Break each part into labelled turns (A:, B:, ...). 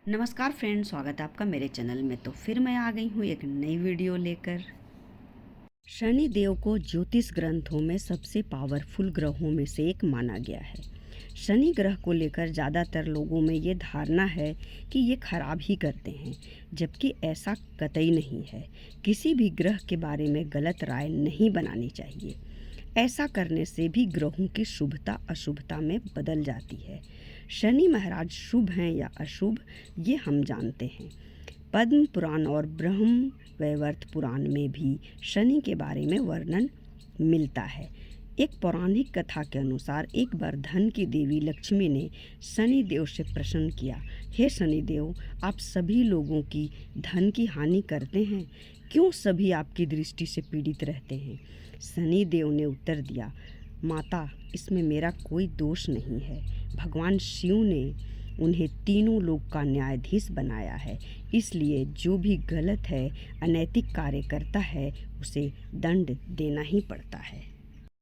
A: नमस्कार फ्रेंड्स, स्वागत है आपका मेरे चैनल में। तो फिर मैं आ गई हूँ एक नई वीडियो लेकर। शनि देव को ज्योतिष ग्रंथों में सबसे पावरफुल ग्रहों में से एक माना गया है। शनि ग्रह को लेकर ज़्यादातर लोगों में ये धारणा है कि ये खराब ही करते हैं, जबकि ऐसा कतई नहीं है। किसी भी ग्रह के बारे में गलत राय नहीं बनानी चाहिए। ऐसा करने से भी ग्रहों की शुभता अशुभता में बदल जाती है। शनि महाराज शुभ हैं या अशुभ, ये हम जानते हैं। पद्म पुराण और ब्रह्म वैवर्त पुराण में भी शनि के बारे में वर्णन मिलता है। एक पौराणिक कथा के अनुसार एक बार धन की देवी लक्ष्मी ने शनि देव से प्रश्न किया, हे शनि देव, आप सभी लोगों की धन की हानि करते हैं, क्यों सभी आपकी दृष्टि से पीड़ित रहते हैं? शनि देव ने उत्तर दिया, माता, इसमें मेरा कोई दोष नहीं है। भगवान शिव ने उन्हें तीनों लोक का न्यायाधीश बनाया है, इसलिए जो भी गलत है, अनैतिक कार्य करता है, उसे दंड देना ही पड़ता है।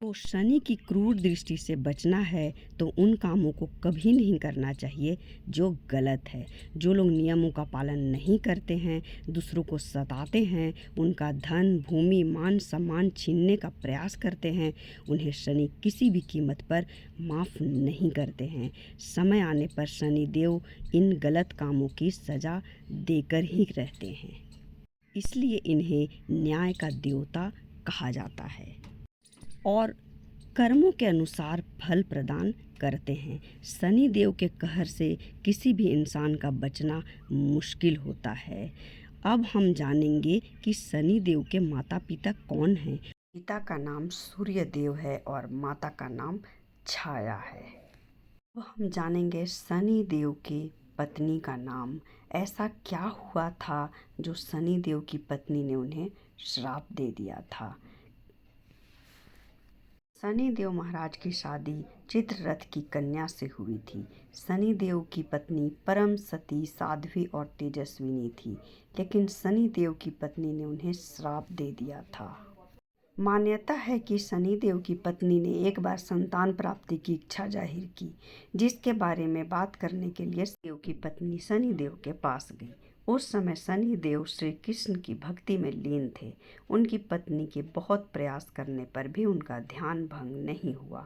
A: तो शनि की क्रूर दृष्टि से बचना है तो उन कामों को कभी नहीं करना चाहिए जो गलत है। जो लोग नियमों का पालन नहीं करते हैं, दूसरों को सताते हैं, उनका धन, भूमि, मान सम्मान छीनने का प्रयास करते हैं, उन्हें शनि किसी भी कीमत पर माफ़ नहीं करते हैं। समय आने पर शनि देव इन गलत कामों की सज़ा देकर ही रहते हैं, इसलिए इन्हें न्याय का देवता कहा जाता है और कर्मों के अनुसार फल प्रदान करते हैं। शनि देव के कहर से किसी भी इंसान का बचना मुश्किल होता है। अब हम जानेंगे कि शनि देव के माता पिता कौन हैं। पिता का नाम सूर्य देव है और माता का नाम छाया है। अब हम जानेंगे शनि देव की पत्नी का नाम। ऐसा क्या हुआ था जो शनि देव की पत्नी ने उन्हें श्राप दे दिया था? शनि देव महाराज की शादी चित्ररथ की कन्या से हुई थी। शनि देव की पत्नी परम सती, साध्वी और तेजस्विनी थी, लेकिन शनि देव की पत्नी ने उन्हें श्राप दे दिया था। मान्यता है कि शनि देव की पत्नी ने एक बार संतान प्राप्ति की इच्छा जाहिर की, जिसके बारे में बात करने के लिए देव की पत्नी शनि देव के पास गई। उस समय शनि देव श्री कृष्ण की भक्ति में लीन थे। उनकी पत्नी के बहुत प्रयास करने पर भी उनका ध्यान भंग नहीं हुआ।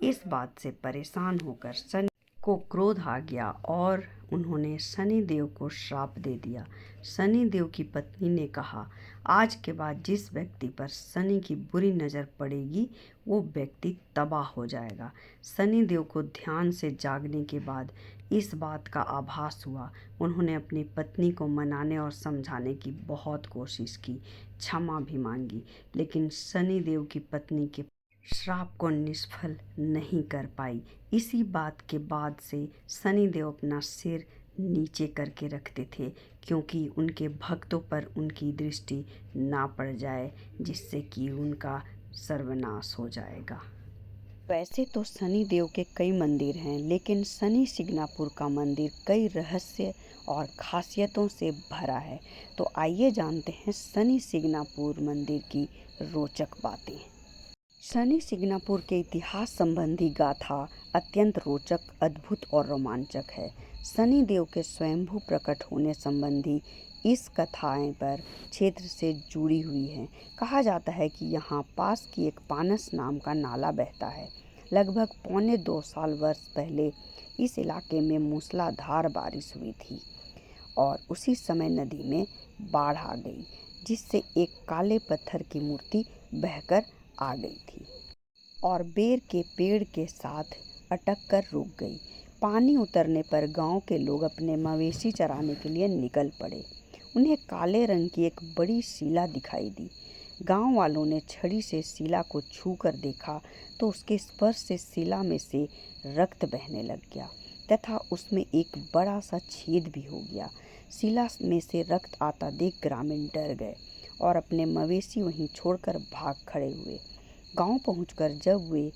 A: इस बात से परेशान होकर शनि को क्रोध आ गया और उन्होंने शनि देव को श्राप दे दिया। शनि देव की पत्नी ने कहा, आज के बाद जिस व्यक्ति पर शनि की बुरी नज़र पड़ेगी, वो व्यक्ति तबाह हो जाएगा। शनि देव को ध्यान से जागने के बाद इस बात का आभास हुआ। उन्होंने अपनी पत्नी को मनाने और समझाने की बहुत कोशिश की, क्षमा भी मांगी, लेकिन शनि देव की पत्नी के श्राप को निष्फल नहीं कर पाई। इसी बात के बाद से शनि देव अपना सिर नीचे करके रखते थे, क्योंकि उनके भक्तों पर उनकी दृष्टि ना पड़ जाए, जिससे कि उनका सर्वनाश हो जाएगा। वैसे तो शनि देव के कई मंदिर हैं, लेकिन शनि सिग्नापुर का मंदिर कई रहस्य और खासियतों से भरा है। तो आइए जानते हैं शनि सिग्नापुर मंदिर की रोचक बातें। शनि सिग्नापुर के इतिहास संबंधी गाथा अत्यंत रोचक, अद्भुत और रोमांचक है। शनि देव के स्वयंभू प्रकट होने संबंधी इस कथाएं पर क्षेत्र से जुड़ी हुई हैं। कहा जाता है कि यहाँ पास की एक पानस नाम का नाला बहता है। लगभग 2.25 वर्ष पहले इस इलाके में मूसलाधार बारिश हुई थी और उसी समय नदी में बाढ़ आ गई, जिससे एक काले पत्थर की मूर्ति बहकर आ गई थी और बेर के पेड़ के साथ अटक कर रुक गई। पानी उतरने पर गांव के लोग अपने मवेशी चराने के लिए निकल पड़े। उन्हें काले रंग की एक बड़ी शिला दिखाई दी। गांव वालों ने छड़ी से शिला को छूकर देखा तो उसके स्पर्श से शिला में से रक्त बहने लग गया तथा उसमें एक बड़ा सा छेद भी हो गया। शिला में से रक्त आता देख ग्रामीण डर गए और अपने मवेशी वहीं छोड़कर भाग खड़े हुए। गांव पहुंचकर जब वे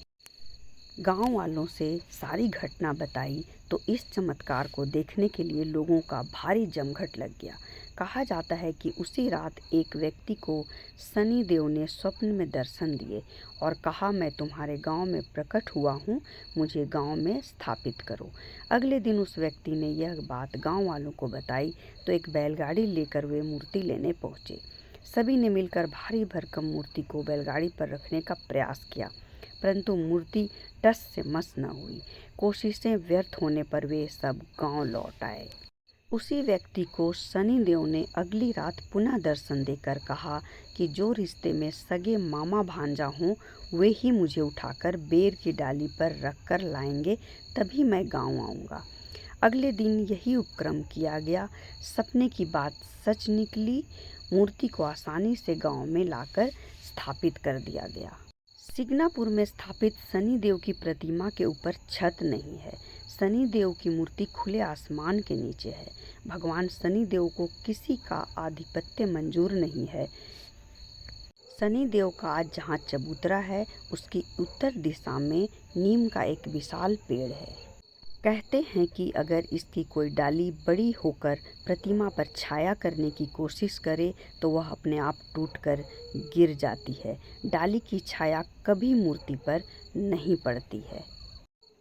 A: गांव वालों से सारी घटना बताई तो इस चमत्कार को देखने के लिए लोगों का भारी जमघट लग गया। कहा जाता है कि उसी रात एक व्यक्ति को शनि देव ने स्वप्न में दर्शन दिए और कहा, मैं तुम्हारे गांव में प्रकट हुआ हूँ, मुझे गांव में स्थापित करो। अगले दिन उस व्यक्ति ने यह बात गांव वालों को बताई तो एक बैलगाड़ी लेकर वे मूर्ति लेने पहुँचे। सभी ने मिलकर भारी भरकम मूर्ति को बैलगाड़ी पर रखने का प्रयास किया, परंतु मूर्ति टस से मस न हुई। कोशिशें व्यर्थ होने पर वे सब गांव लौट आए। उसी व्यक्ति को शनि देव ने अगली रात पुनः दर्शन देकर कहा कि जो रिश्ते में सगे मामा भांजा हों वे ही मुझे उठाकर बेर की डाली पर रखकर लाएंगे, तभी मैं गांव आऊँगा। अगले दिन यही उपक्रम किया गया। सपने की बात सच निकली। मूर्ति को आसानी से गांव में लाकर स्थापित कर दिया गया। सिग्नापुर में स्थापित शनि देव की प्रतिमा के ऊपर छत नहीं है। शनि देव की मूर्ति खुले आसमान के नीचे है। भगवान शनि देव को किसी का आधिपत्य मंजूर नहीं है। शनि देव का आज जहाँ चबूतरा है उसकी उत्तर दिशा में नीम का एक विशाल पेड़ है। कहते हैं कि अगर इसकी कोई डाली बड़ी होकर प्रतिमा पर छाया करने की कोशिश करे तो वह अपने आप टूटकर गिर जाती है। डाली की छाया कभी मूर्ति पर नहीं पड़ती है।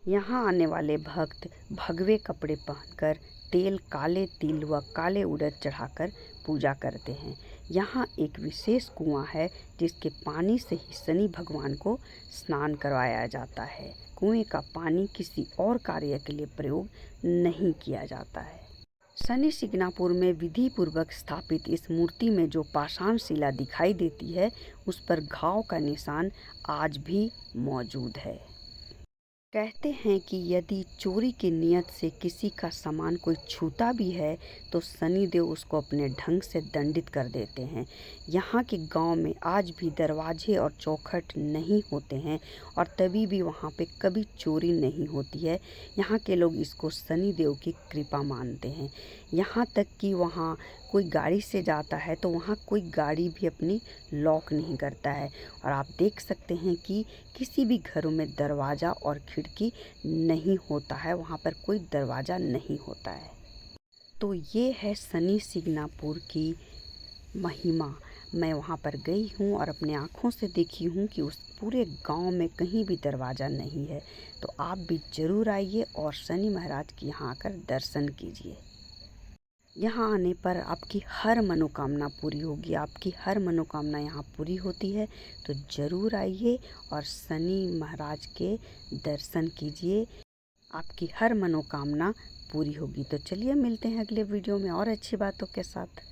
A: यहाँ आने वाले भक्त भगवे कपड़े पहनकर तेल, काले तिल व काले उड़द चढ़ाकर पूजा करते हैं। यहाँ एक विशेष कुआं है जिसके पानी से ही शनि भगवान को स्नान करवाया जाता है। कुएं का पानी किसी और कार्य के लिए प्रयोग नहीं किया जाता है। शनि सिग्नापुर में विधि पूर्वक स्थापित इस मूर्ति में जो पाषाण शिला दिखाई देती है उस पर घाव का निशान आज भी मौजूद है। कहते हैं कि यदि चोरी की नियत से किसी का सामान कोई छूता भी है तो शनि देव उसको अपने ढंग से दंडित कर देते हैं। यहाँ के गांव में आज भी दरवाजे और चौखट नहीं होते हैं और तभी भी वहाँ पे कभी चोरी नहीं होती है। यहाँ के लोग इसको शनि देव की कृपा मानते हैं। यहाँ तक कि वहाँ कोई गाड़ी से जाता है तो वहाँ कोई गाड़ी भी अपनी लॉक नहीं करता है। और आप देख सकते हैं कि किसी भी घरों में दरवाज़ा और खिड़की नहीं होता है, वहाँ पर कोई दरवाज़ा नहीं होता है। तो ये है शनि सिग्नापुर की महिमा। मैं वहाँ पर गई हूँ और अपने आँखों से देखी हूँ कि उस पूरे गांव में कहीं भी दरवाज़ा नहीं है। तो आप भी ज़रूर आइए और शनि महाराज के यहाँ आकर दर्शन कीजिए। यहाँ आने पर आपकी हर मनोकामना पूरी होगी। आपकी हर मनोकामना यहाँ पूरी होती है तो ज़रूर आइए और शनि महाराज के दर्शन कीजिए। आपकी हर मनोकामना पूरी होगी। तो चलिए मिलते हैं अगले वीडियो में और अच्छी बातों के साथ।